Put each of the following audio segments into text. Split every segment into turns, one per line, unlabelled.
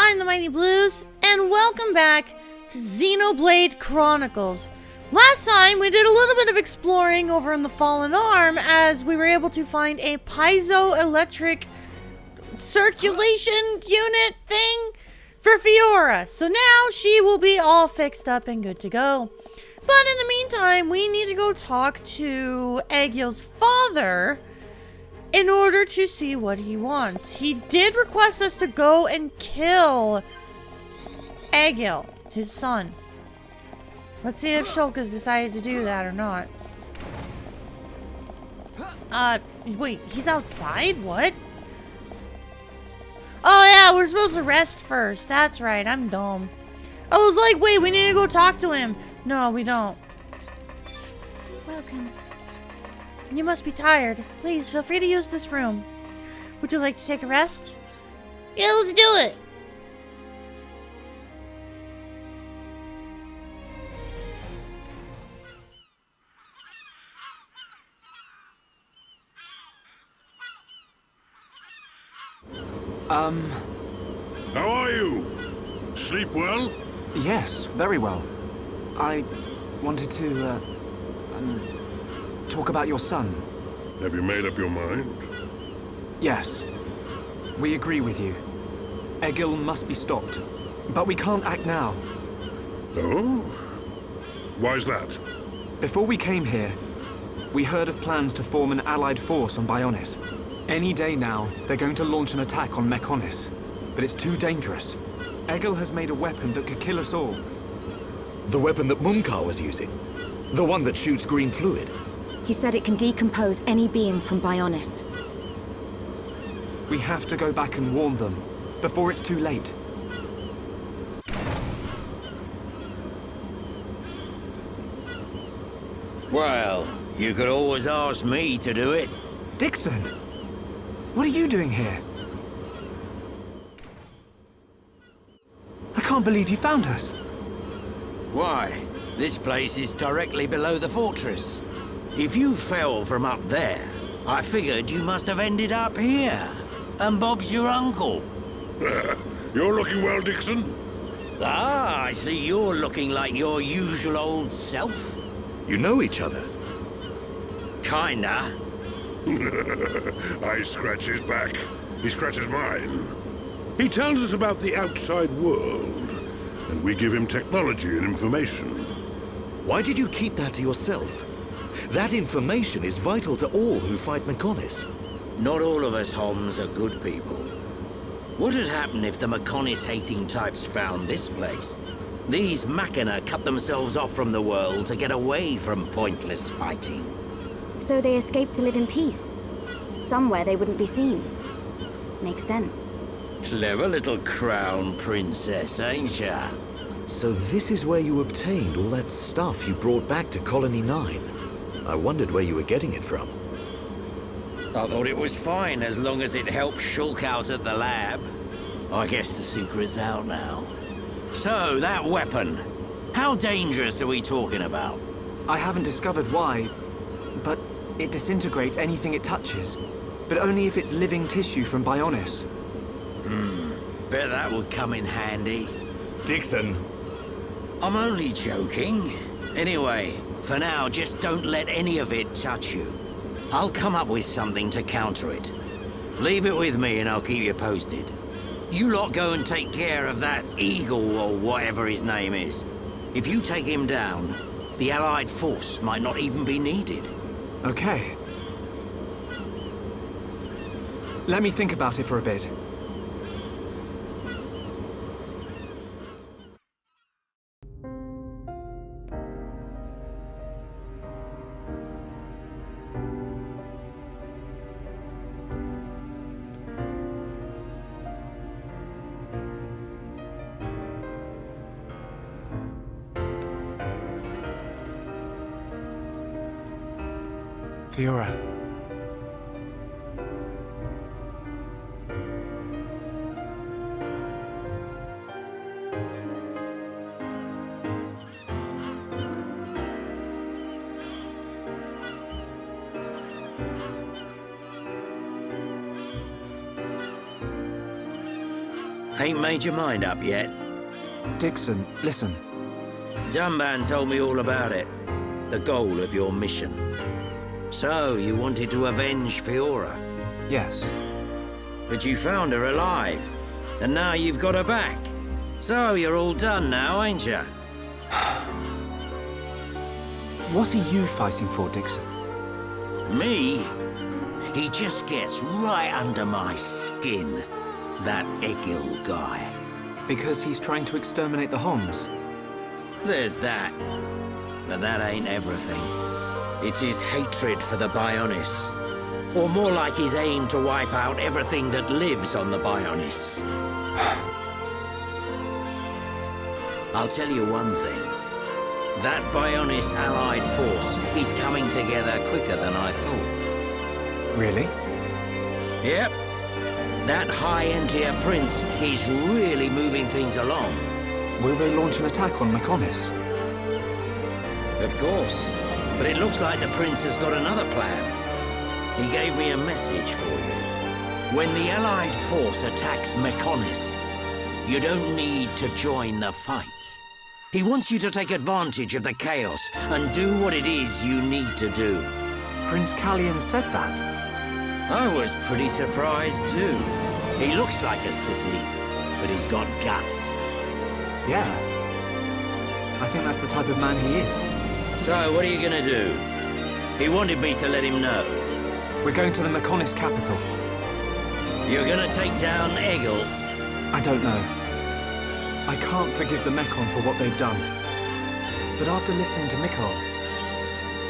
I'm the Mighty Blues, and welcome back to Xenoblade Chronicles. Last time, we did a little bit of exploring over in the Fallen Arm as we were able to find a piezoelectric circulation unit thing for Fiora. So now she will be all fixed up and good to go. But in the meantime, we need to go talk to Egil's father in order to see what he wants. He did request us to go and kill Egil, his son. Let's see if Shulka's decided to do that or not. Wait, he's outside? What? Oh yeah, we're supposed to rest first. That's right, I'm dumb. I was like, wait, we need to go talk to him. No, we don't. Welcome. You must be tired. Please, feel free to use this room. Would you like to take a rest? Yeah, let's do it.
How are you? Sleep well?
Yes, very well. I wanted to, talk about your son.
Have you made up your mind?
Yes. We agree with you. Egil must be stopped. But we can't act now.
Oh? Why's that?
Before we came here, we heard of plans to form an allied force on Bionis. Any day now, they're going to launch an attack on Mechonis. But it's too dangerous. Egil has made a weapon that could kill us all.
The weapon that Mumkar was using? The one that shoots green fluid?
He said it can decompose any being from Bionis.
We have to go back and warn them, before it's too late.
Well, you could always ask me to do it.
Dickson! What are you doing here? I can't believe you found us.
Why? This place is directly below the fortress. If you fell from up there, I figured you must have ended up here. And Bob's your uncle.
You're looking well, Dickson.
Ah, I see you're looking like your usual old self.
You know each other?
Kinda.
I scratch his back. He scratches mine. He tells us about the outside world, and we give him technology and information.
Why did you keep that to yourself? That information is vital to all who fight Mechonis.
Not all of us Homs are good people. What had happened if the Mechonis-hating types found this place? These Machina cut themselves off from the world to get away from pointless fighting.
So they escaped to live in peace. Somewhere they wouldn't be seen. Makes sense.
Clever little crown princess, ain't ya?
So this is where you obtained all that stuff you brought back to Colony 9. I wondered where you were getting it from.
I thought it was fine as long as it helped Shulk out at the lab. I guess the secret's out now. So, that weapon. How dangerous are we talking about?
I haven't discovered why, but it disintegrates anything it touches. But only if it's living tissue from Bionis.
Bet that would come in handy.
Dickson!
I'm only joking. Anyway, for now, just don't let any of it touch you. I'll come up with something to counter it. Leave it with me and I'll keep you posted. You lot go and take care of that Egil or whatever his name is. If you take him down, the Allied force might not even be needed.
Okay. Let me think about it for a bit. Fiora.
Ain't made your mind up yet?
Dickson, listen.
Dunban told me all about it. The goal of your mission. So, you wanted to avenge Fiora?
Yes.
But you found her alive. And now you've got her back. So, you're all done now, ain't you?
What are you fighting for, Dickson?
Me? He just gets right under my skin. That Egil guy.
Because he's trying to exterminate the Homs?
There's that. But that ain't everything. It's his hatred for the Bionis. Or more like his aim to wipe out everything that lives on the Bionis. I'll tell you one thing. That Bionis allied force is coming together quicker than I thought.
Really?
Yep. That high-end-tier prince is really moving things along.
Will they launch an attack on Mechonis?
Of course. But it looks like the prince has got another plan. He gave me a message for you. When the allied force attacks Mechonis, you don't need to join the fight. He wants you to take advantage of the chaos and do what it is you need to do.
Prince Callian said that.
I was pretty surprised too. He looks like a sissy, but he's got guts.
Yeah. I think that's the type of man he is.
So, what are you gonna do? He wanted me to let him know.
We're going to the Mechonis capital.
You're gonna take down Egil?
I don't know. I can't forgive the Mechon for what they've done. But after listening to Mikkel,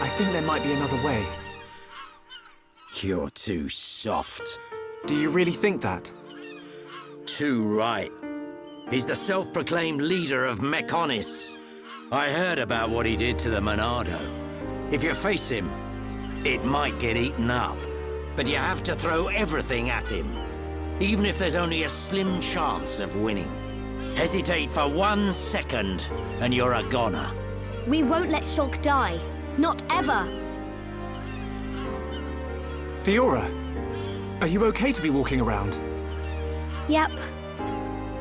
I think there might be another way.
You're too soft.
Do you really think that?
Too right. He's the self-proclaimed leader of Mechonis. I heard about what he did to the Monado. If you face him, it might get eaten up. But you have to throw everything at him. Even if there's only a slim chance of winning. Hesitate for 1 second, and you're a goner.
We won't let Shulk die. Not ever.
Fiora, are you okay to be walking around?
Yep.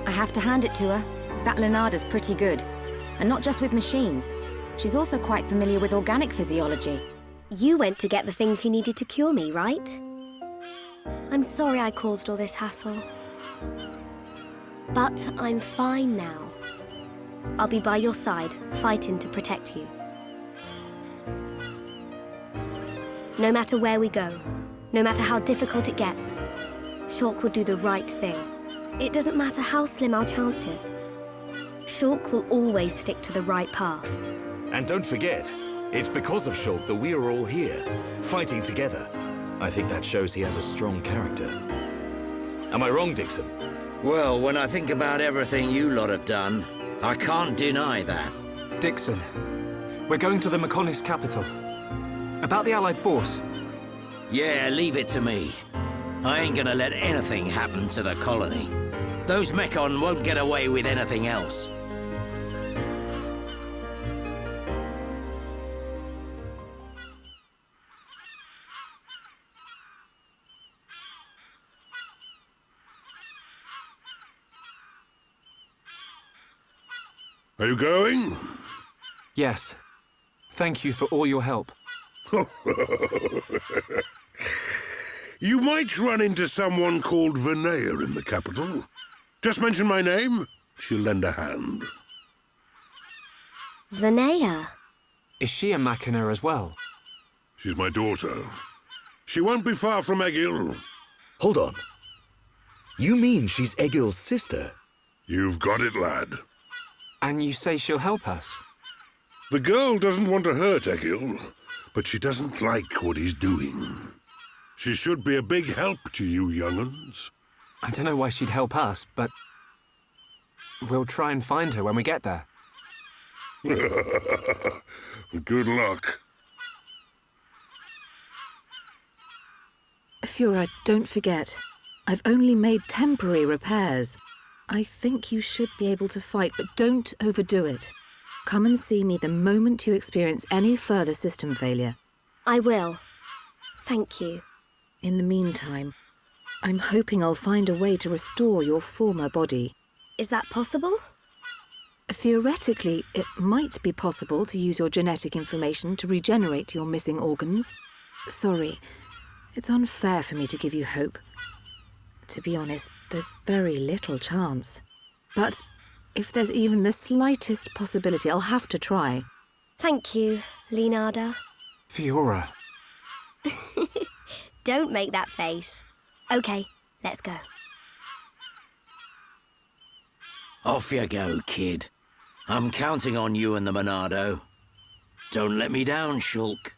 I have to hand it to her. That Lenada's pretty good. And not just with machines. She's also quite familiar with organic physiology.
You went to get the things you needed to cure me, right? I'm sorry I caused all this hassle. But I'm fine now. I'll be by your side, fighting to protect you. No matter where we go, no matter how difficult it gets, Shulk will do the right thing. It doesn't matter how slim our chances. Shulk will always stick to the right path.
And don't forget, it's because of Shulk that we are all here, fighting together. I think that shows he has a strong character. Am I wrong, Dickson?
Well, when I think about everything you lot have done, I can't deny that.
Dickson, we're going to the Mechonis capital. About the Allied force.
Yeah, leave it to me. I ain't gonna let anything happen to the colony. Those Mechon won't get away with anything else.
Are you going?
Yes. Thank you for all your help.
You might run into someone called Vinaya in the capital. Just mention my name, she'll lend a hand.
Vinaya?
Is she a Machina as well?
She's my daughter. She won't be far from Egil.
Hold on. You mean she's Egil's sister?
You've got it, lad.
And you say she'll help us?
The girl doesn't want to hurt Egil, but she doesn't like what he's doing. She should be a big help to you young'uns.
I don't know why she'd help us, but we'll try and find her when we get there.
Good luck.
Fiora, don't forget, I've only made temporary repairs. I think you should be able to fight, but don't overdo it. Come and see me the moment you experience any further system failure.
I will. Thank you.
In the meantime, I'm hoping I'll find a way to restore your former body.
Is that possible?
Theoretically, it might be possible to use your genetic information to regenerate your missing organs. Sorry, it's unfair for me to give you hope. To be honest, there's very little chance. But if there's even the slightest possibility, I'll have to try.
Thank you, Leonardo.
Fiora.
Don't make that face. Okay, let's go.
Off you go, kid. I'm counting on you and the Monado. Don't let me down, Shulk.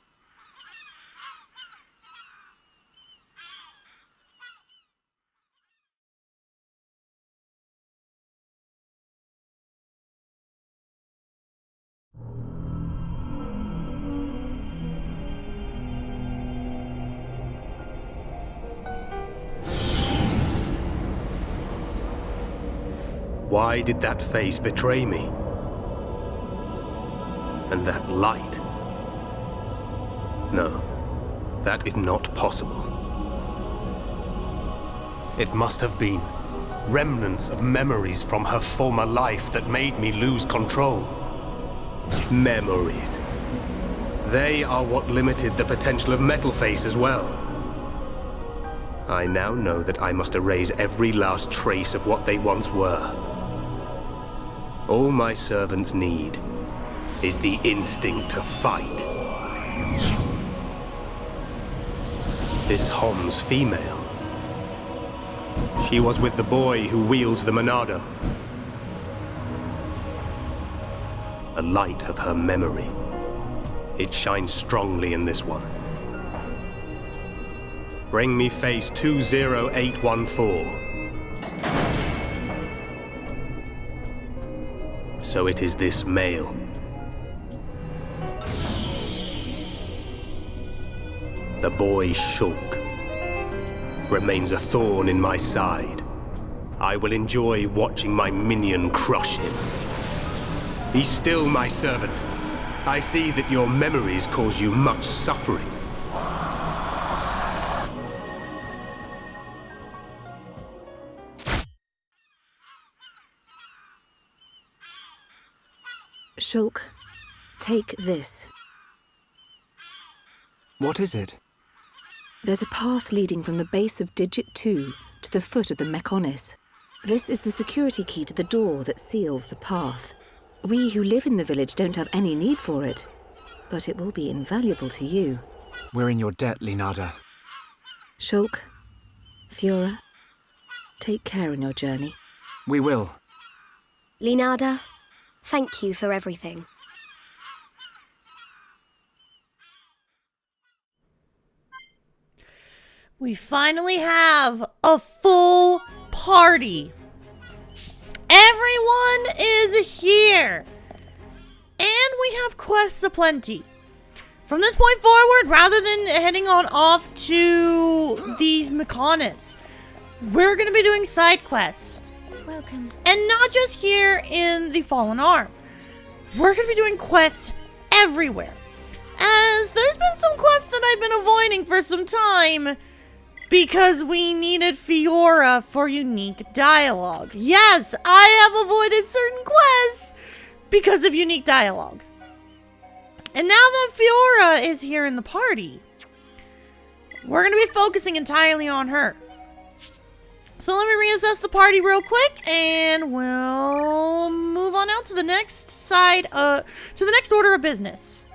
Why did that face betray me? And that light? No, that is not possible. It must have been remnants of memories from her former life that made me lose control. Memories. They are what limited the potential of Metalface as well. I now know that I must erase every last trace of what they once were. All my servants need is the instinct to fight. This Hom's female. She was with the boy who wields the Monado. The light of her memory. It shines strongly in this one. Bring me face 20814. So it is this male. The boy Shulk remains a thorn in my side. I will enjoy watching my minion crush him. Be still, my servant. I see that your memories cause you much suffering.
Shulk, take this.
What is it?
There's a path leading from the base of Digit 2 to the foot of the Mechonis. This is the security key to the door that seals the path. We who live in the village don't have any need for it, but it will be invaluable to you.
We're in your debt, Leonardo.
Shulk, Fiora, take care on your journey.
We will.
Leonardo, thank you for everything.
We finally have a full party. Everyone is here. And we have quests aplenty. From this point forward, rather than heading on off to these Mechonis, we're going to be doing side quests.
Welcome.
And not just here in the Fallen Arm. We're going to be doing quests everywhere. As there's been some quests that I've been avoiding for some time because we needed Fiora for unique dialogue. Yes, I have avoided certain quests because of unique dialogue. And now that Fiora is here in the party, we're going to be focusing entirely on her. So let me reassess the party real quick, and we'll move on out to the next side, to the next order of business.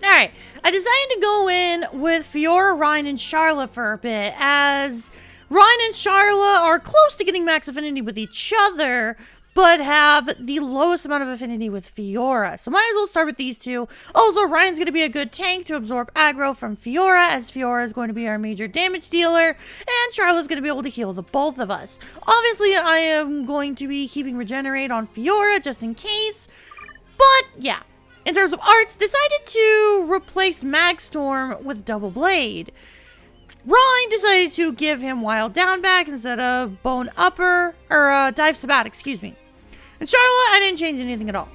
Alright, I decided to go in with Fiora, Ryan, and Charla for a bit, as Ryan and Charla are close to getting max affinity with each other, but have the lowest amount of affinity with Fiora. So might as well start with these two. Also, Ryan's going to be a good tank to absorb aggro from Fiora, as Fiora is going to be our major damage dealer, and Charla's going to be able to heal the both of us. Obviously, I am going to be keeping Regenerate on Fiora, just in case. But, yeah. In terms of arts, decided to replace Magstorm with Double Blade. Ryan decided to give him Wild Downback instead of Bone Upper, or Dive Sabat, excuse me. And Charlotte, I didn't change anything at all.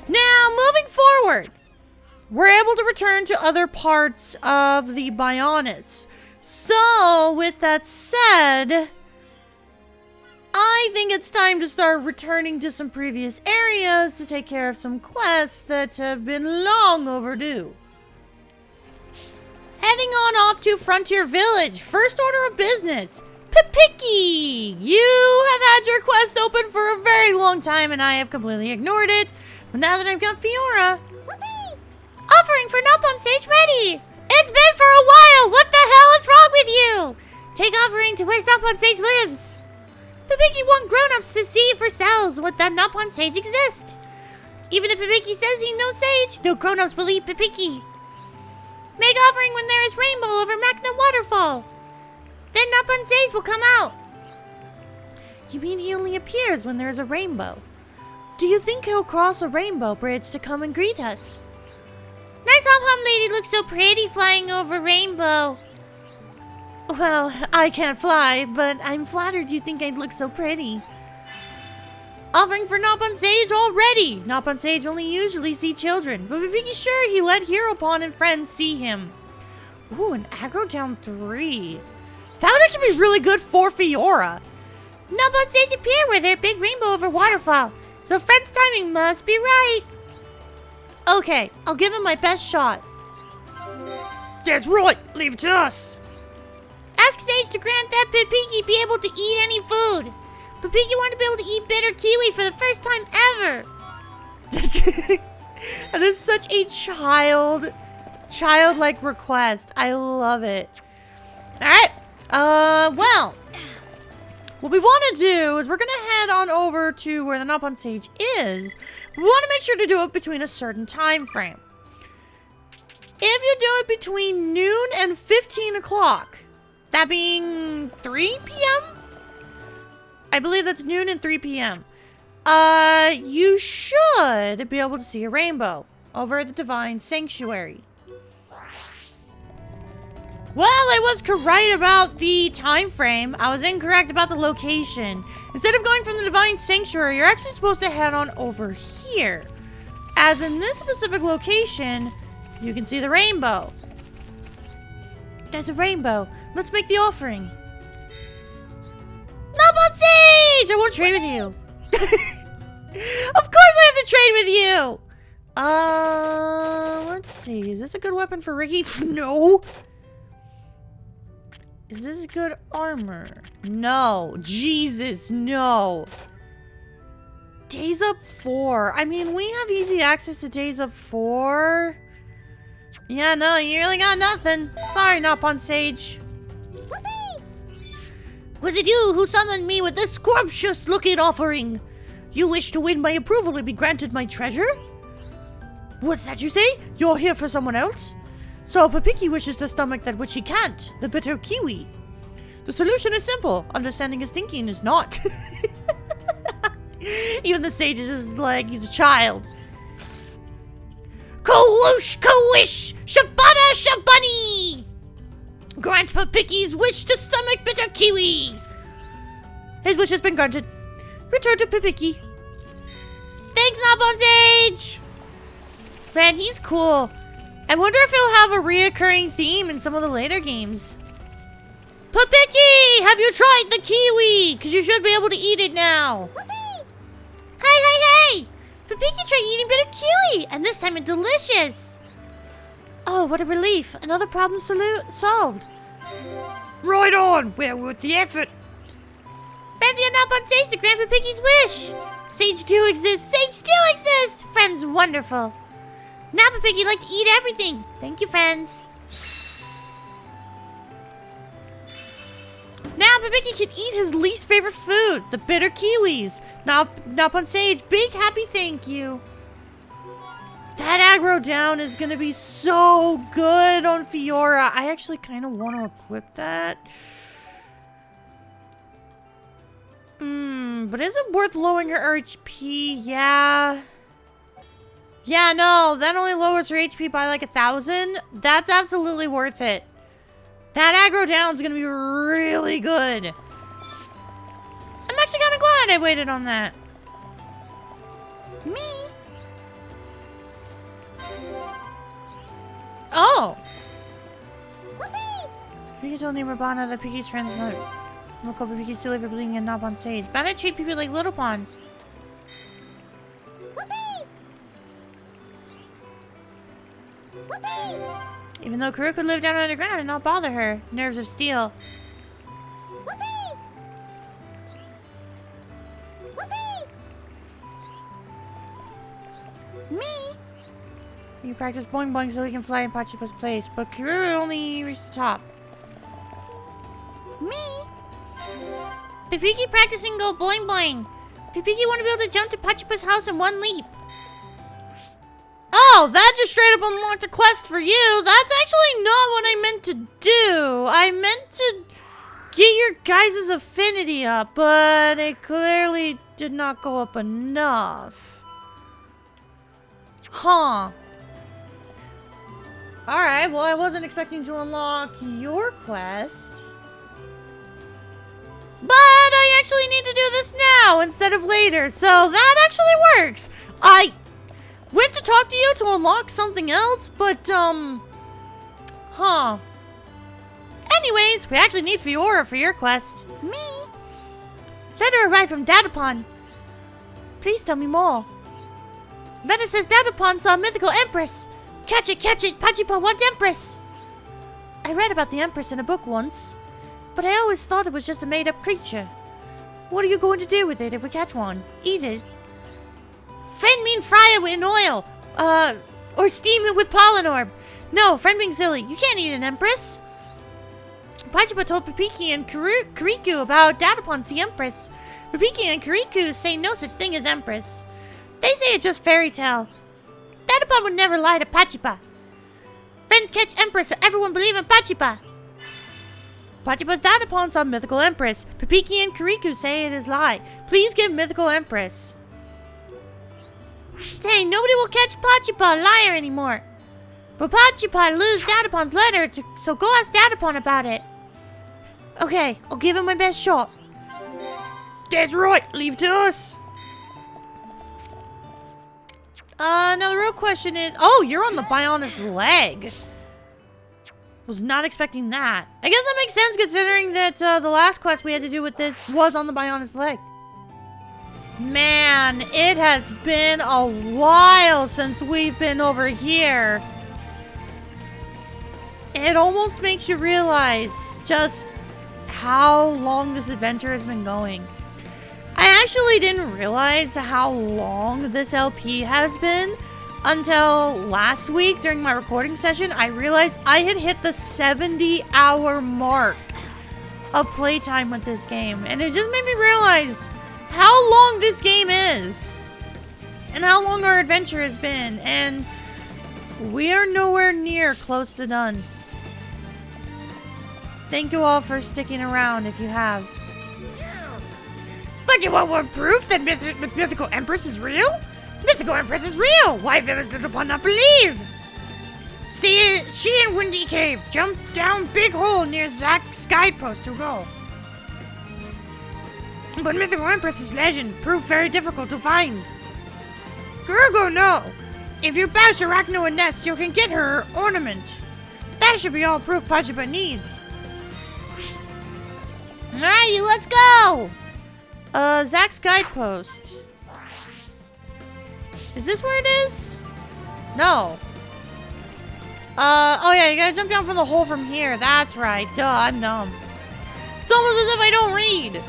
Now, moving forward, we're able to return to other parts of the Bionis. So, with that said, think it's time to start returning to some previous areas to take care of some quests that have been long overdue. Heading on off to Frontier Village. First order of business. Pipiki! You have had your quest open for a very long time and I have completely ignored it. But now that I've got Fiora... Offering for Nopon stage ready! It's been for a while! What the hell is wrong with you? Take offering to where Nopon stage lives. Pipiki want grown-ups to see for themselves what that Nopon sage exists. Even if Pipiki says he knows sage, no grown-ups believe Pipiki. Make offering when there is rainbow over Magna Waterfall. Then Nopon sage will come out. You mean he only appears when there is a rainbow? Do you think he'll cross a rainbow bridge to come and greet us? Nice hom-hom lady looks so pretty flying over rainbow. Well, I can't fly, but I'm flattered you think I'd look so pretty. Offering for Nopon Sage already! Nopon Sage only usually see children, but be sure he let Heropon and friends see him. Ooh, an aggro down 3. That would actually be really good for Fiora. Nopon Sage appear with their big rainbow over waterfall, so friends' timing must be right. Okay, I'll give him my best shot. That's right, leave it to us. Ask Sage to grant that Pipiki be able to eat any food. Pipiki wanted to be able to eat bitter kiwi for the first time ever. That is such a childlike request. I love it. Alright. Well. What we want to do is we're going to head on over to where the Nopon Sage is. We want to make sure to do it between a certain time frame. If you do it between noon and 15 o'clock, that being 3 p.m.? I believe that's noon and 3 p.m. You should be able to see a rainbow over at the Divine Sanctuary. Well, I was correct about the time frame. I was incorrect about the location. Instead of going from the Divine Sanctuary, you're actually supposed to head on over here. As in this specific location, you can see the rainbow. There's a rainbow. Let's make the offering. Nopon Sage! I won't trade with you. Of course I have to trade with you! Let's see. Is this a good weapon for Ricky? No. Is this good armor? No. Jesus, no. Days Up 4. I mean, we have easy access to Days Up 4. Yeah, no, you really got nothing. Sorry, Nopon Sage. Was it you who summoned me with this scrumptious-looking offering? You wish to win my approval and be granted my treasure? What's that you say? You're here for someone else? So Pipiki wishes to stomach that which he can't, the bitter kiwi. The solution is simple. Understanding his thinking is not. Even the sage is just like, he's a child. Kawoosh, kawish, shabada, shabunny! Grant Pipiki's wish to stomach bitter kiwi. His wish has been granted. Return to Pipiki. Thanks, Nopon Sage! Man, he's cool. I wonder if he'll have a reoccurring theme in some of the later games. Pipiki, have you tried the kiwi? Because you should be able to eat it now. Hey! Pipiki tried eating bitter kiwi, and this time it's delicious. Oh, what a relief. Another problem solved. Right on. We're with the effort. Fancy a Nopon Sage to grant Pipiki's wish. Sage 2 exists. Sage 2 exists. Friends, wonderful. Now Pipiki likes to eat everything. Thank you, friends. Now Pipiki can eat his least favorite food, the bitter kiwis. Now Nopon Sage, big happy thank you. That aggro down is going to be so good on Fiora. I actually kind of want to equip that. But is it worth lowering her HP? Yeah. Yeah, no, that only lowers her HP by like 1,000. That's absolutely worth it. That aggro down is going to be really good. I'm actually kind of glad I waited on that. Me. Oh! You told Neighbor Bana that Piki's friends I'm gonna call Pipiki silly for being a Nopon sage. But I treat people like little pawns. Even though Karuk could live down underground and not bother her. Nerves of steel. Me? You practice boing boing so he can fly in Pachipa's place, but Karuk only reached the top. Me? Pipiki practicing go boing boing. Pipiki want to be able to jump to Pachipa's house in one leap. Oh, that just straight up unlocked a quest for you. That's actually not what I meant to do. I meant to get your guys' affinity up, but it clearly did not go up enough. Huh. Alright, well I wasn't expecting to unlock your quest. But I actually need to do this now instead of later, so that actually works. I went to talk to you to unlock something else, but, huh. Anyways, we actually need Fiora for your quest. Me? Letter arrived from Datapon. Please tell me more. Letter says Datapon saw a mythical Empress. Catch it, Pachipa wants Empress. I read about the Empress in a book once, but I always thought it was just a made-up creature. What are you going to do with it if we catch one? Eat it? Friend mean fry it in oil. Or steam it with pollen orb. No, friend being silly. You can't eat an Empress. Pachipa told Pipiki and Kuriku about Datapon's the Empress. Pipiki and Kuriku say no such thing as Empress. They say it's just fairy tale. Datapon would never lie to Pachipa. Friends catch Empress so everyone believe in Pachipa. Pachipa's Datapon saw Mythical Empress. Pipiki and Kuriku say it is lie. Please give Mythical Empress. Dang, nobody will catch Pachipa a liar anymore. But Pachipa lose Datapon's letter, so go ask Datapon about it. Okay, I'll give him my best shot. That's right, leave it to us. Now the real question is, oh, you're on the Bionis leg. Was not expecting that. I guess that makes sense considering that the last quest we had to do with this was on the Bionis leg. Man, it has been a while since we've been over here. It almost makes you realize just how long this adventure has been going. I actually didn't realize how long this LP has been until last week during my recording session. I realized I had hit the 70-hour mark of playtime with this game. And it just made me realize how long this game is. And how long our adventure has been. And we are nowhere near close to done. Thank you all for sticking around if you have. But you want proof that Mythical Empress is real? Mythical Empress is real! Why does Datapon not believe? See, she in Windy Cave. Jump down big hole near Zack's guidepost to go. But Mythical Empress is legend. Proof very difficult to find. Gurgo, no. If you bash Arachno and Nest, you can get her ornament. That should be all proof Pachipa needs. Alright, let's go! Zack's guidepost. Is this where it is? No. Oh yeah, you gotta jump down from the hole from here. That's right. Duh, I'm dumb. It's almost as if I don't read.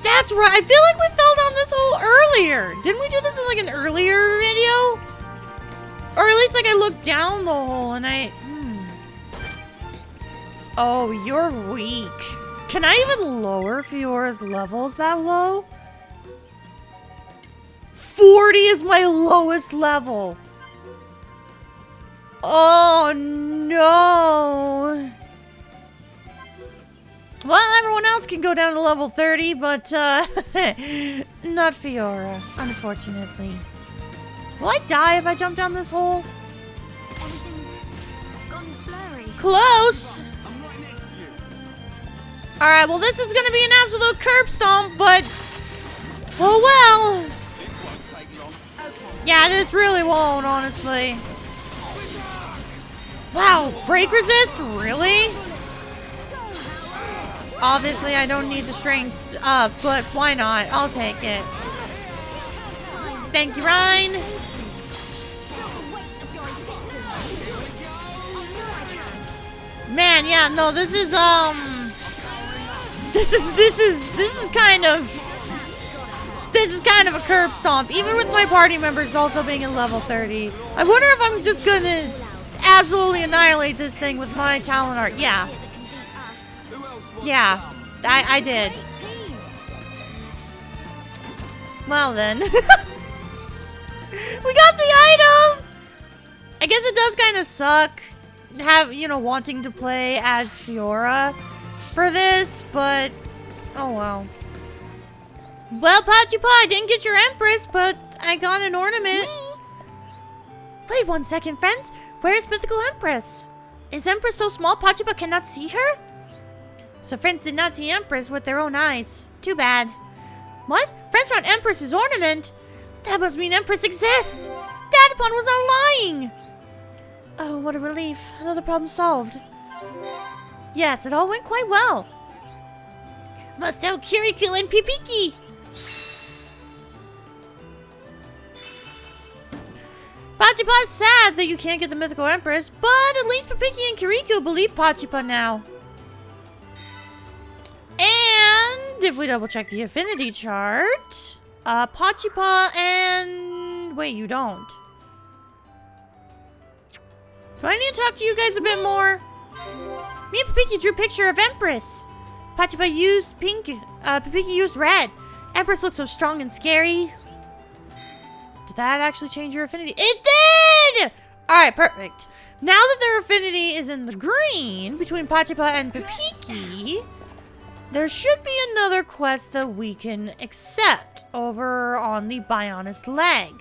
That's right. I feel like we fell down this hole earlier. Didn't we do this in like an earlier video? Or at least like I looked down the hole and I... Oh, you're weak. Can I even lower Fiora's levels that low? 40 is my lowest level. Oh no. Well, everyone else can go down to level 30, but not Fiora, unfortunately. Will I die if I jump down this hole?
Everything's gone blurry.
Close! Alright, well this is gonna be an absolute curb stomp, but... Oh well! Yeah, this really won't, honestly. Wow, break resist? Really? Obviously, I don't need the strength up, but why not? I'll take it. Thank you, Ryan. Man, yeah, no, this is kind of a curb stomp, even with my party members also being at level 30. I wonder if I'm just gonna absolutely annihilate this thing with my talent art. Yeah. Yeah, I did. Well then. We got the item! I guess it does kind of suck, wanting to play as Fiora for this, but oh well. Well, Pachipa, I didn't get your Empress, but I got an ornament. Wait 1 second, friends. Where's Mythical Empress? Is Empress so small Pachipa cannot see her? So friends did not see Empress with their own eyes. Too bad. What? Friends found Empress's ornament? That must mean Empress exists. Dadapon was not lying. Oh, what a relief. Another problem solved. Yes, it all went quite well. Must tell Kiriko and Pipiki. Pachipa's sad that you can't get the Mythical Empress, but at least Pipiki and Kiriko believe Pachipa now. And if we double check the affinity chart, Pachipa and... Wait, you don't. Do I need to talk to you guys a bit more? Me and Pipiki drew a picture of Empress. Pachipa used pink, Pipiki used red. Empress looks so strong and scary. Did that actually change your affinity? It did! Alright, perfect. Now that their affinity is in the green, between Pachipa and Pipiki, there should be another quest that we can accept over on the Bionis leg.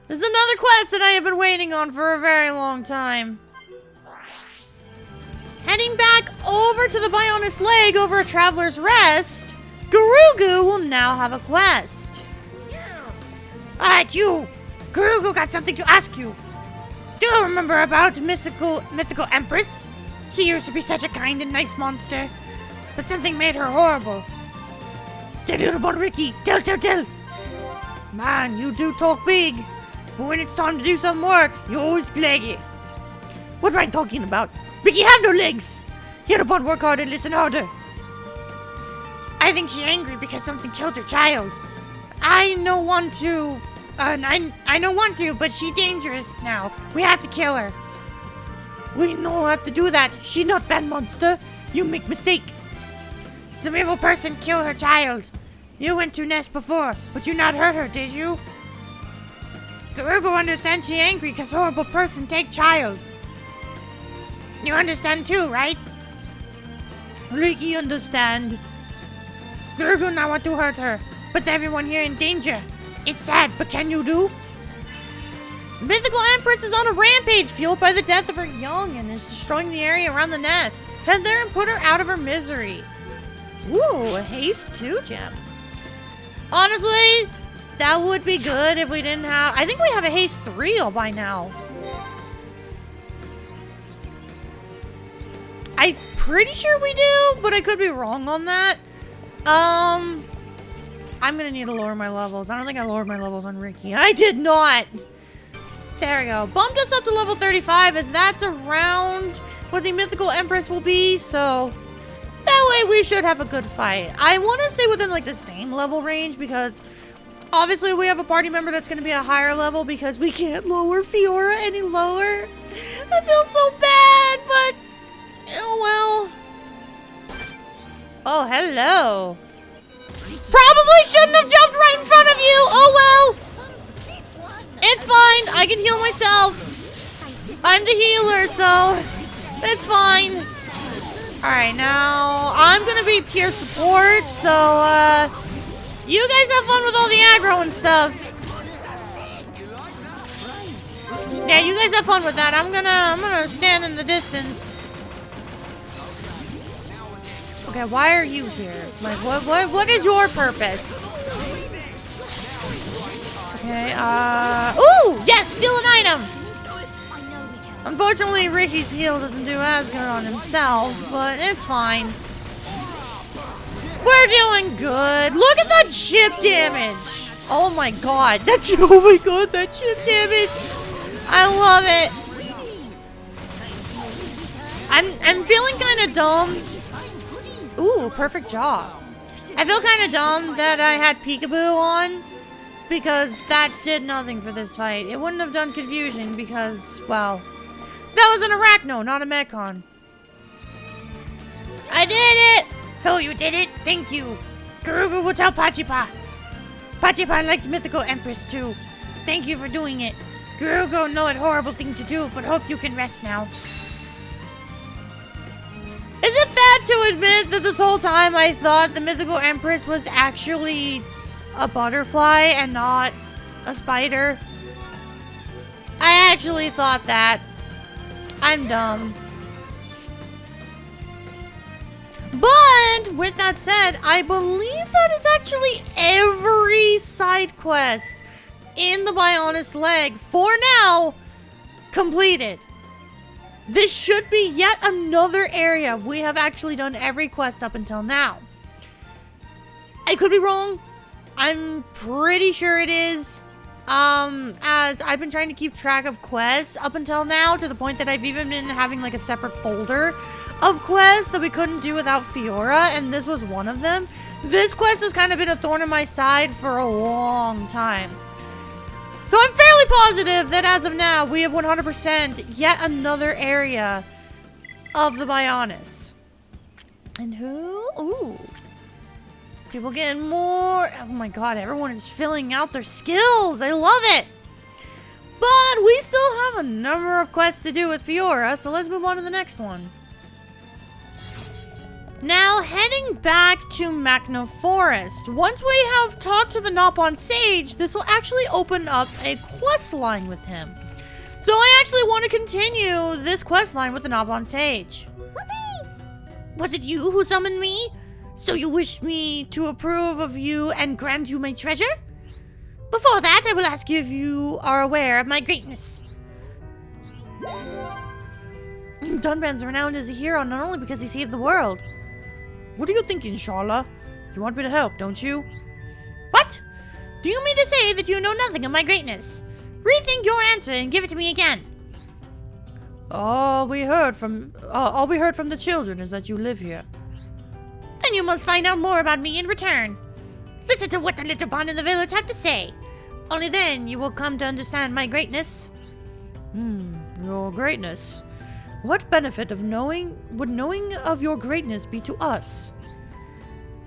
There's another quest that I have been waiting on for a very long time. Heading back over to the Bionis leg over a Traveler's Rest, Gurugu will now have a quest. Alright, you! Gurugu got something to ask you. Do you remember about Mythical Empress? She used to be such a kind and nice monster, but something made her horrible. Tell you about WIKI. Tell. Man, you do talk big, but when it's time to do some work, you always leggy. What am I talking about? WIKI have no legs. Here upon work hard and listen harder. I think she's angry because something killed her child. I don't want to, but she's dangerous now. We have to kill her. We don't have to do that. She not bad monster. You make mistake. Some evil person killed her child. You went to nest before, but you not hurt her, did you? Gurugu understands she angry because horrible person take child. You understand too, right? WIKI understand. Gurugu not want to hurt her, but everyone here in danger. It's sad, but can you do? Mythical Empress is on a rampage fueled by the death of her young and is destroying the area around the nest. Head there and put her out of her misery. Ooh, a haste 2 gem. Honestly, that would be good if we didn't have... I think we have a haste 3 all by now. I'm pretty sure we do, but I could be wrong on that. I'm gonna need to lower my levels. I don't think I lowered my levels on WIKI. I did not! There we go. Bumped us up to level 35 as that's around what the Mythical Empress will be, so that way we should have a good fight. I want to stay within like the same level range because obviously we have a party member that's going to be a higher level because we can't lower Fiora any lower. I feel so bad, but oh well. Oh, hello. Probably shouldn't have jumped right in front of you. Oh well. It's fine. I can heal myself. I'm the healer, so it's fine. Alright, now I'm gonna be pure support, so you guys have fun with all the aggro and stuff. Yeah, you guys have fun with that. I'm gonna stand in the distance. Okay, why are you here? Like what is your purpose? Okay, ooh! Yes, steal an item! Unfortunately, Ricky's heal doesn't do as good on himself, but it's fine. doing good. Look at that chip damage. Oh my god. Oh my god, that chip damage. I love it. I'm feeling kind of dumb. Ooh, perfect job. I feel kind of dumb that I had Peekaboo on, because that did nothing for this fight. It wouldn't have done confusion because, well, that was an Arachno, not a Mechon. I did it! So you did it? Thank you. Garugu will tell Pachipa. Pachipa liked Mythical Empress too. Thank you for doing it. Garugu know a horrible thing to do, but hope you can rest now. Is it bad to admit that this whole time I thought the Mythical Empress was actually a butterfly and not a spider? I actually thought that. I'm dumb. But, with that said, I believe that is actually every side quest in the Bionis leg, for now, completed. This should be yet another area. We have actually done every quest up until now. I could be wrong. I'm pretty sure it is. As I've been trying to keep track of quests up until now, to the point that I've even been having like a separate folder of quests that we couldn't do without Fiora, and this was one of them. This quest has kind of been a thorn in my side for a long time. So I'm fairly positive that as of now, we have 100% yet another area of the Bionis. And who? Ooh. People getting more. Oh my god, everyone is filling out their skills. I love it. But we still have a number of quests to do with Fiora, so let's move on to the next one. Now, heading back to Machna Forest. Once we have talked to the Nopon Sage, this will actually open up a quest line with him. So I actually want to continue this quest line with the Nopon Sage. Was it you who summoned me? So you wish me to approve of you and grant you my treasure? Before that, I will ask you if you are aware of my greatness. Dunban's renowned as a hero not only because he saved the world. What are you thinking, Sharla? You want me to help, don't you? What? Do you mean to say that you know nothing of my greatness? Rethink your answer and give it to me again. All we heard from the children is that you live here. Then you must find out more about me in return. Listen to what the little bond in the village have to say. Only then you will come to understand my greatness. Your greatness. What benefit would knowing of your greatness be to us?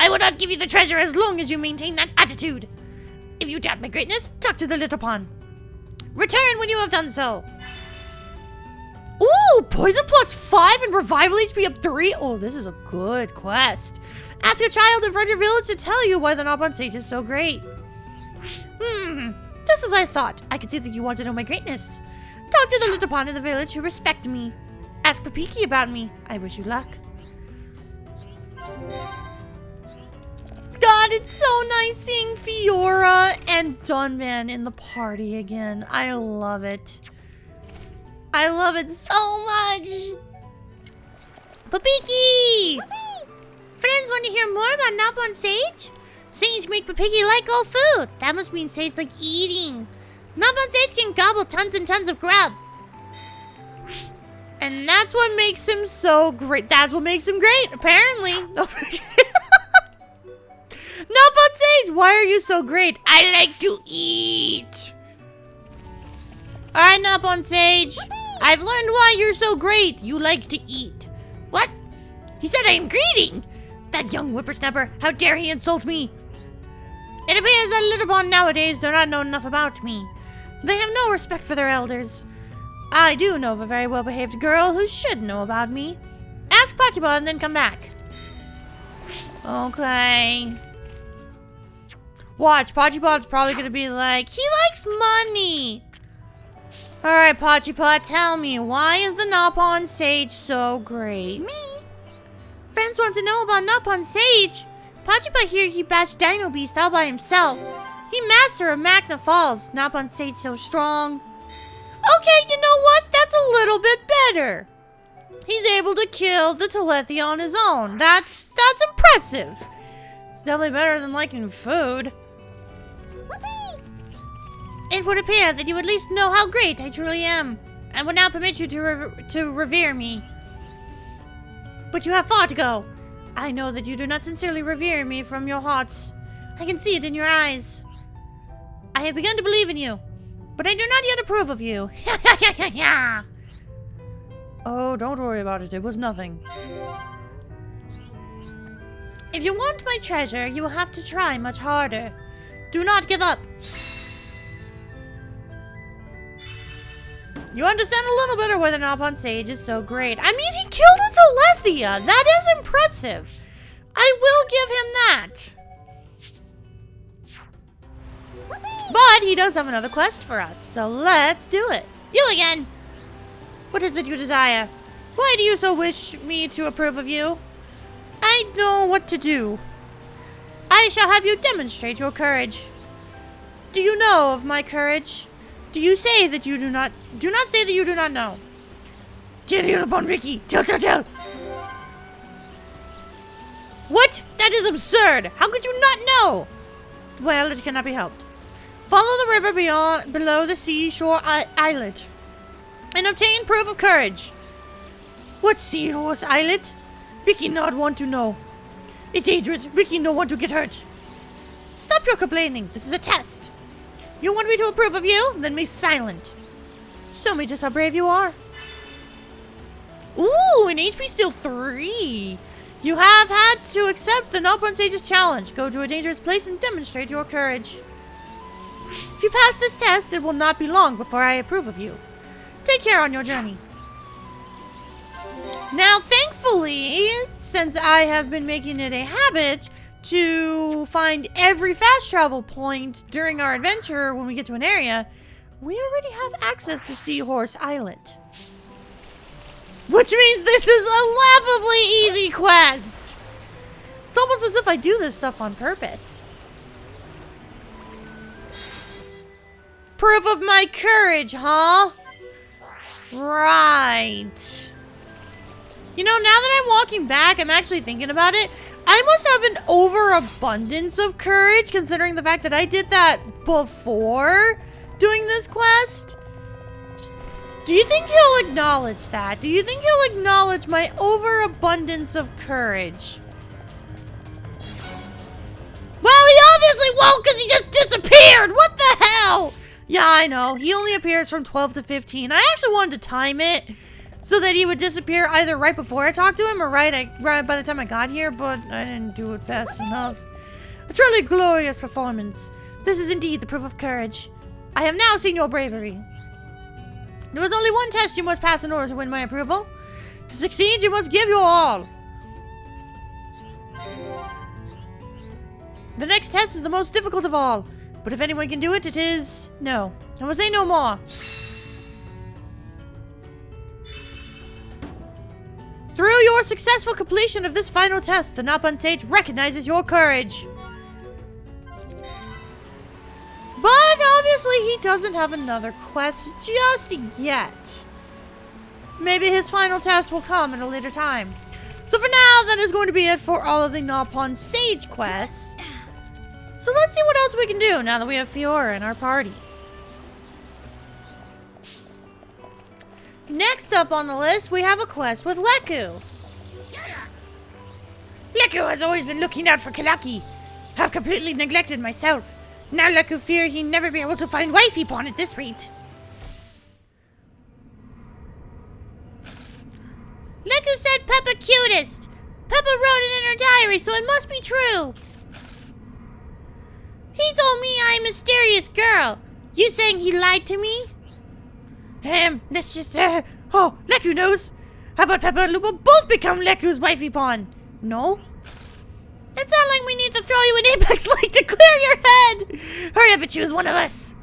I will not give you the treasure as long as you maintain that attitude. If you doubt my greatness, talk to the little pawn. Return when you have done so. Ooh, poison +5 and revival HP up 3. Oh, this is a good quest. Ask a child in Frontier Village to tell you why the Nopon Sage is so great. Just as I thought. I could see that you want to know my greatness. Talk to the little pawn in the village who respect me. Ask Papiki about me. I wish you luck. God, it's so nice seeing Fiora and Dunban in the party again. I love it. I love it so much. Papiki! Friends want to hear more about Nopon Sage? Sage make Papiki like all food. That must mean Sage like eating. Nopon Sage can gobble tons and tons of grub. And that's what makes him so great. That's what makes him great, apparently. Nopon Sage, why are you so great? I like to eat. Alright, Nopon Sage. I've learned why you're so great. You like to eat. What? He said I am greeting. That young whippersnapper. How dare he insult me? It appears that Littlebond nowadays do not know enough about me. They have no respect for their elders. I do know of a very well-behaved girl who should know about me. Ask Pachiba and then come back. Okay. Watch, Pachipot's probably gonna be like, he likes money. Alright, Pachipot, tell me, why is the Nopon Sage so great? Me? Friends want to know about Nopon Sage. Pachipot here, he bashed Dino Beast all by himself. He master of Machna Falls. Nopon Sage so strong. Okay, you know what? That's a little bit better. He's able to kill the Telethi on his own. That's impressive. It's definitely better than liking food. It would appear that you at least know how great I truly am. I will now permit you to revere me. But you have far to go. I know that you do not sincerely revere me from your hearts. I can see it in your eyes. I have begun to believe in you, but I do not yet approve of you. Oh, don't worry about it. It was nothing. If you want my treasure, you will have to try much harder. Do not give up. You understand a little bit of why the Nopon Sage is so great. I mean, he killed a Telethia. That is impressive. I will give him that. But he does have another quest for us, so let's do it. You again. What is it you desire? Why do you so wish me to approve of you? I know what to do. I shall have you demonstrate your courage. Do you know of my courage? Do you say that you do not say that you do not know. Tell you upon WIKI. Tell. What? That is absurd. How could you not know? Well, it cannot be helped. Follow the river below the seashore islet and obtain proof of courage. What seahorse islet? WIKI not want to know. It's dangerous. WIKI no want to get hurt. Stop your complaining. This is a test. You want me to approve of you? Then be silent. Show me just how brave you are. Ooh, an HP still 3. You have had to accept the Nopon Sage's challenge. Go to a dangerous place and demonstrate your courage. If you pass this test, it will not be long before I approve of you. Take care on your journey. Now, thankfully, since I have been making it a habit to find every fast travel point during our adventure when we get to an area, we already have access to Seahorse Islet. Which means this is a laughably easy quest. It's almost as if I do this stuff on purpose. Proof of my courage, huh? Right. You know, now that I'm walking back, I'm actually thinking about it. I must have an overabundance of courage, considering the fact that I did that before doing this quest. Do you think he'll acknowledge that? Do you think he'll acknowledge my overabundance of courage? Well, he obviously won't because he just disappeared. What the hell? Yeah, I know. He only appears from 12 to 15. I actually wanted to time it so that he would disappear either right before I talked to him or right by the time I got here, but I didn't do it fast enough. A truly glorious performance. This is indeed the proof of courage. I have now seen your bravery. There was only one test you must pass in order to win my approval. To succeed, you must give your all. The next test is the most difficult of all, but if anyone can do it, it is... No. I will say no more. Through your successful completion of this final test, the Nopon Sage recognizes your courage. But obviously he doesn't have another quest just yet. Maybe his final test will come at a later time. So for now, that is going to be it for all of the Nopon Sage quests. So let's see what else we can do now that we have Fiora in our party. Next up on the list, we have a quest with Leku. Leku has always been looking out for Kalaki. I've completely neglected myself. Now Leku fear he'll never be able to find wifey pawn at this rate. Leku said Peppa cutest. Peppa wrote it in her diary, so it must be true. He told me I'm a mysterious girl. You saying he lied to me? Let's just, oh, Leku knows. How about Peppa and Lupa both become Leku's wifey pawn? No? It's not like we need to throw you an Apex Light to clear your head. Hurry up and choose one of us.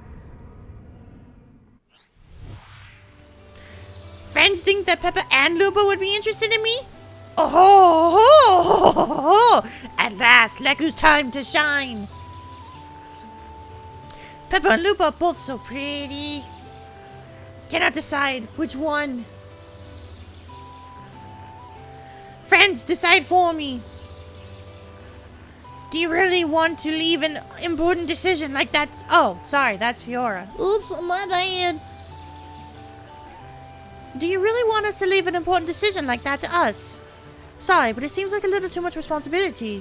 Friends think that Peppa and Lupa would be interested in me? Oh, at last, Leku's time to shine. Peppa and Lupa both so pretty. Cannot decide which one. Friends, decide for me. Do you really want to leave an important decision like that? Oh, sorry, that's Fiora. Oops, my bad. Do you really want us to leave an important decision like that to us? Sorry, but it seems like a little too much responsibility.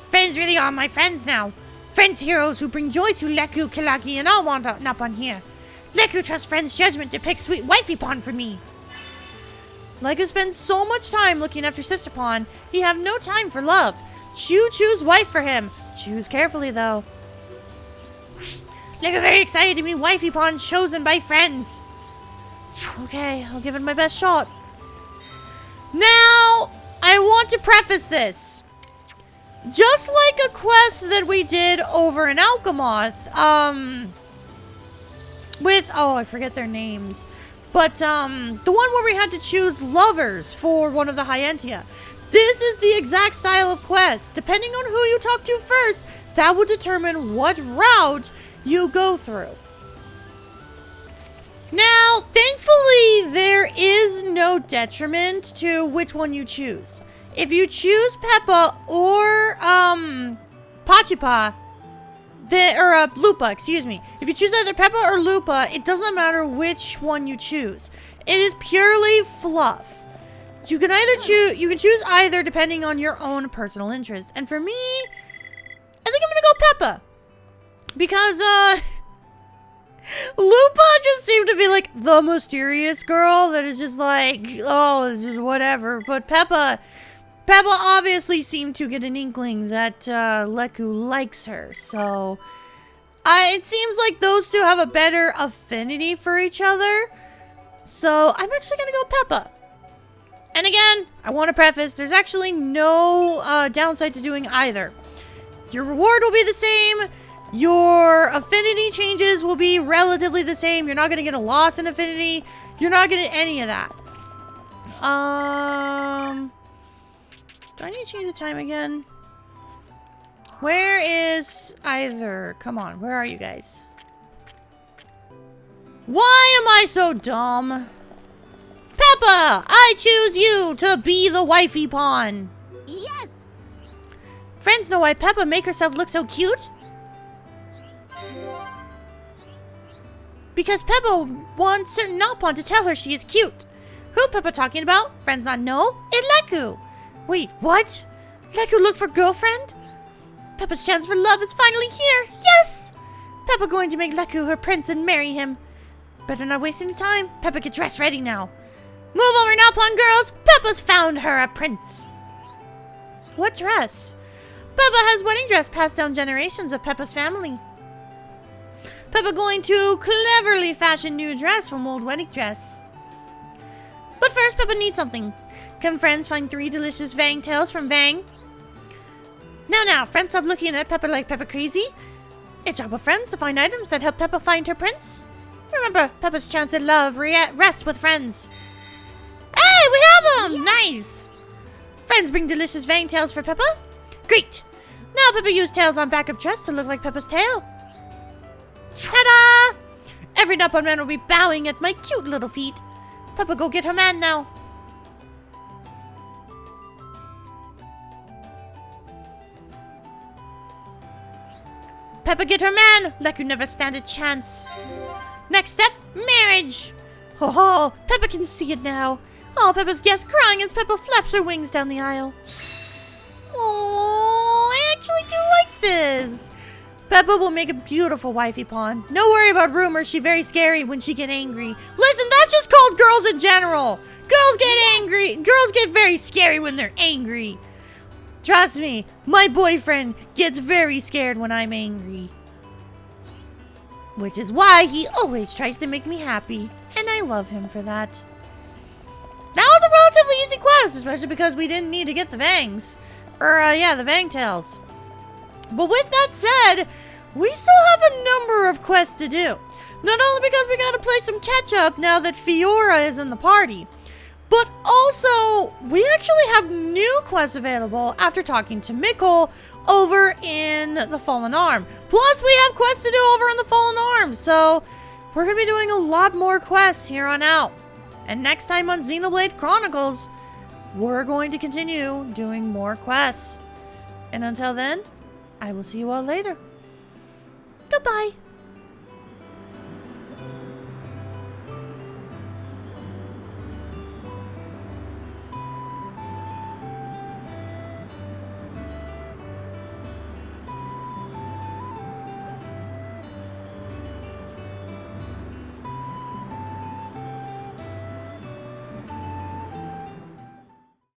Friends really are my friends now. Friends heroes who bring joy to Leku, Kalaki, and all want Nopon here. Leku trusts friends' judgment to pick sweet wifey pawn for me. Leku spends so much time looking after Sister Pawn, he have no time for love. Choose wife for him. Choose carefully, though. Leku very excited to meet wifey pawn chosen by friends. Okay, I'll give it my best shot. Now, I want to preface this. Just like a quest that we did over in Alchemoth, with, oh, I forget their names. But, the one where we had to choose lovers for one of the Hyentia. This is the exact style of quest. Depending on who you talk to first, that will determine what route you go through. Now, thankfully, there is no detriment to which one you choose. If you choose Peppa or, Pachipa, or Lupa, excuse me. If you choose either Peppa or Lupa, it doesn't matter which one you choose. It is purely fluff. You can choose either depending on your own personal interest. And for me, I think I'm gonna go Peppa. Because, Lupa just seemed to be like the mysterious girl that is just like, oh, this is whatever. But Peppa obviously seemed to get an inkling that Leku likes her. So it seems like those two have a better affinity for each other. So I'm actually gonna go Peppa. And again, I want to preface, there's actually no downside to doing either. Your reward will be the same. Your affinity changes will be relatively the same. You're not going to get a loss in affinity. You're not going to get any of that. Do I need to change the time again? Where is either? Come on, where are you guys? Why am I so dumb? Peppa, I choose you to be the wifey pawn.
Yes!
Friends know why Peppa make herself look so cute? Because Peppa wants certain Nopon to tell her she is cute. Who Peppa talking about? Friends not know? It's Leku. Wait, what? Leku look for girlfriend? Peppa's chance for love is finally here. Yes! Peppa going to make Leku her prince and marry him. Better not waste any time. Peppa get dressed ready now. Move over Nopon girls. Peppa's found her a prince. What dress? Peppa has wedding dress passed down generations of Peppa's family. Peppa going to cleverly fashion new dress from old wedding dress. But first, Peppa needs something. Can friends find 3 delicious Vang tails from Vang? Now, friends, stop looking at Peppa like Peppa crazy. It's job of friends to find items that help Peppa find her prince. Remember, Peppa's chance at love rests with friends. Hey, we have them! Nice! Friends bring delicious Vang tails for Peppa? Great! Now Peppa used tails on back of dress to look like Peppa's tail. Ta-da! Every Nopon man will be bowing at my cute little feet. Peppa go get her man now. Peppa get her man. Leku never stand a chance. Next step, marriage. Oh, Peppa can see it now. Oh, Peppa's guest crying as Peppa flaps her wings down the aisle. Oh, I actually do like this. Peppa will make a beautiful wifey pawn. No worry about rumors. She very scary when she get angry. Listen, that's just called girls in general. Girls get angry. Girls get very scary when they're angry. Trust me, my boyfriend gets very scared when I'm angry. Which is why he always tries to make me happy. And I love him for that. That was a relatively easy quest, especially because we didn't need to get the Vangs. The Vang tails. But with that said, we still have a number of quests to do. Not only because we gotta play some catch up now that Fiora is in the party, but also we actually have new quests available after talking to Mythical over in the Fallen Arm. Plus we have quests to do over in the Fallen Arm, so we're gonna be doing a lot more quests here on out. And next time on Xenoblade Chronicles, we're going to continue doing more quests. And until then, I will see you all later. Goodbye.